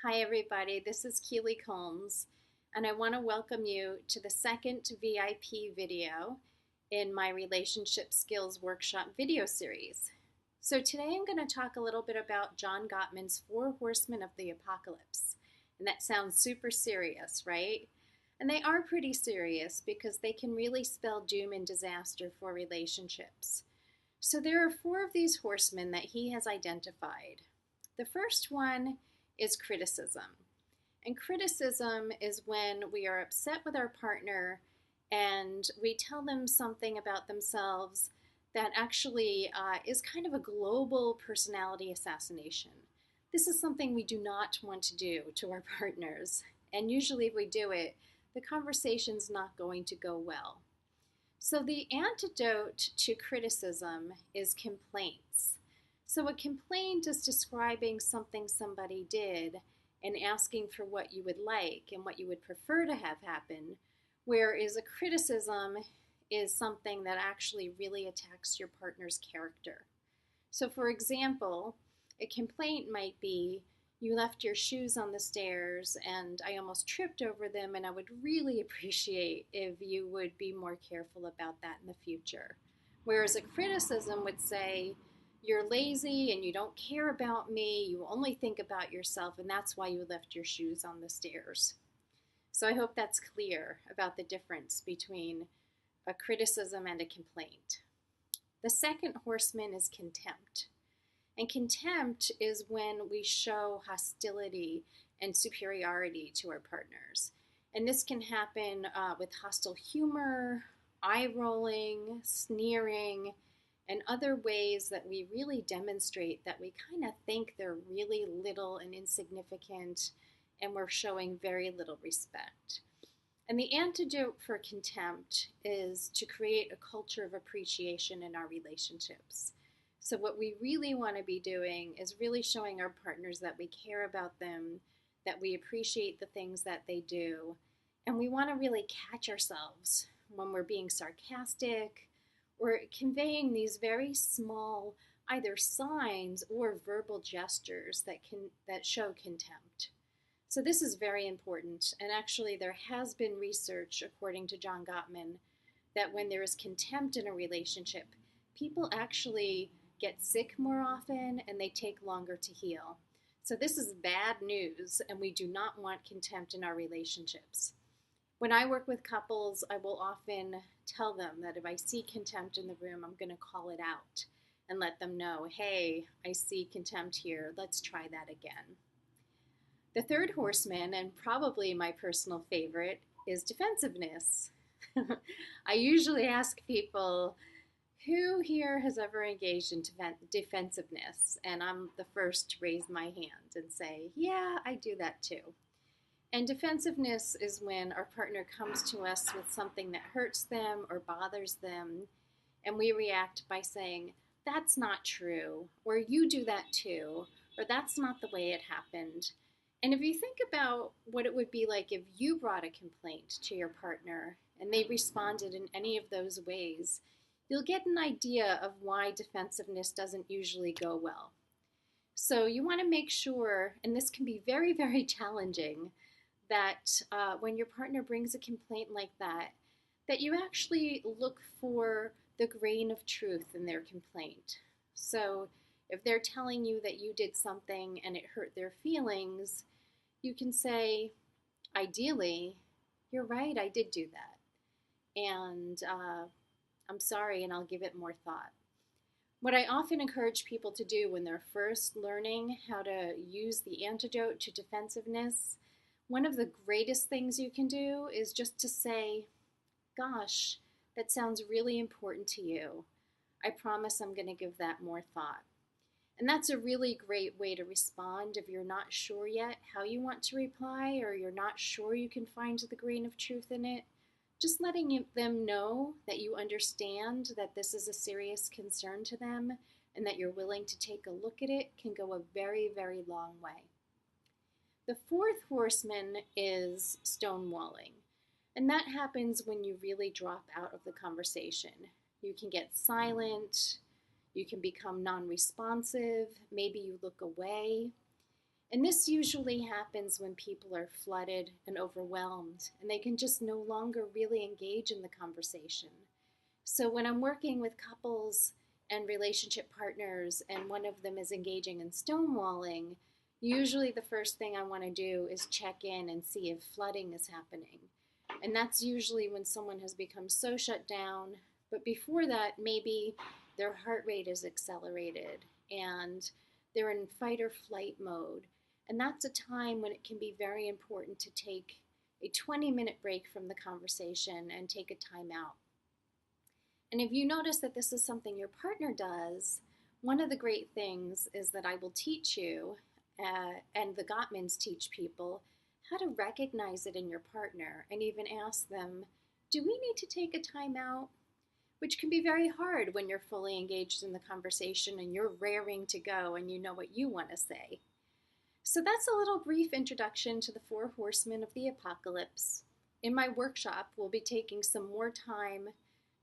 Hi everybody, this is Keely Kolmes, and I want to welcome you to the second VIP video in my Relationship Skills Workshop video series. So today I'm going to talk a little bit about John Gottman's Four Horsemen of the Apocalypse. And that sounds super serious, right? And they are pretty serious because they can really spell doom and disaster for relationships. So there are four of these horsemen that he has identified. The first one is criticism. And criticism is when we are upset with our partner and we tell them something about themselves that actually is kind of a global personality assassination. This is something we do not want to do to our partners. And usually if we do it, the conversation's not going to go well. So the antidote to criticism is complaints. So a complaint is describing something somebody did and asking for what you would like and what you would prefer to have happen, whereas a criticism is something that actually really attacks your partner's character. So for example, a complaint might be, you left your shoes on the stairs and I almost tripped over them, and I would really appreciate if you would be more careful about that in the future. Whereas a criticism would say, you're lazy and you don't care about me, you only think about yourself, and that's why you left your shoes on the stairs. So I hope that's clear about the difference between a criticism and a complaint. The second horseman is contempt. And contempt is when we show hostility and superiority to our partners. And this can happen with hostile humor, eye rolling, sneering, and other ways that we really demonstrate that we kind of think they're really little and insignificant, and we're showing very little respect. And the antidote for contempt is to create a culture of appreciation in our relationships. So what we really want to be doing is really showing our partners that we care about them, that we appreciate the things that they do, and we want to really catch ourselves when we're being sarcastic or conveying these very small either signs or verbal gestures that show contempt. So this is very important, and actually there has been research, according to John Gottman, that when there is contempt in a relationship, people actually get sick more often and they take longer to heal. So this is bad news, and we do not want contempt in our relationships. When I work with couples, I will often tell them that if I see contempt in the room, I'm going to call it out and let them know, hey, I see contempt here, let's try that again. The third horseman, and probably my personal favorite, is defensiveness. I usually ask people, who here has ever engaged in defensiveness? And I'm the first to raise my hand and say, yeah, I do that too. And defensiveness is when our partner comes to us with something that hurts them or bothers them, and we react by saying, that's not true, or you do that too, or that's not the way it happened. And if you think about what it would be like if you brought a complaint to your partner and they responded in any of those ways, you'll get an idea of why defensiveness doesn't usually go well. So you want to make sure, and this can be very, very challenging, that when your partner brings a complaint like that, that you actually look for the grain of truth in their complaint. So if they're telling you that you did something and it hurt their feelings, you can say, ideally, you're right, I did do that. And I'm sorry, and I'll give it more thought. What I often encourage people to do when they're first learning how to use the antidote to defensiveness, one of the greatest things you can do is just to say, gosh, that sounds really important to you. I promise I'm going to give that more thought. And that's a really great way to respond if you're not sure yet how you want to reply, or you're not sure you can find the grain of truth in it. Just letting them know that you understand that this is a serious concern to them and that you're willing to take a look at it can go a very, very long way. The fourth horseman is stonewalling, and that happens when you really drop out of the conversation. You can get silent, you can become non-responsive, maybe you look away, And this usually happens when people are flooded and overwhelmed, and they can just no longer really engage in the conversation. So when I'm working with couples and relationship partners, and one of them is engaging in stonewalling, usually the first thing I want to do is check in and see if flooding is happening. And that's usually when someone has become so shut down. But before that, maybe their heart rate is accelerated and they're in fight or flight mode. And that's a time when it can be very important to take a 20-minute break from the conversation and take a time out. And if you notice that this is something your partner does, one of the great things is that I will teach you, and the Gottmans teach people, how to recognize it in your partner and even ask them, do we need to take a time out? Which can be very hard when you're fully engaged in the conversation and you're raring to go and you know what you want to say. So that's a little brief introduction to the 4 Horsemen of the Apocalypse. In my workshop, we'll be taking some more time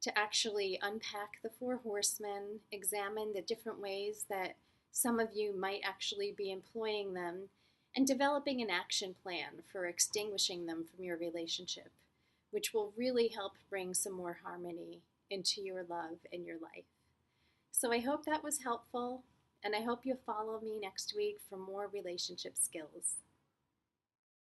to actually unpack the 4 Horsemen, examine the different ways that some of you might actually be employing them, and developing an action plan for extinguishing them from your relationship, which will really help bring some more harmony into your love and your life. So I hope that was helpful, and I hope you'll follow me next week for more relationship skills.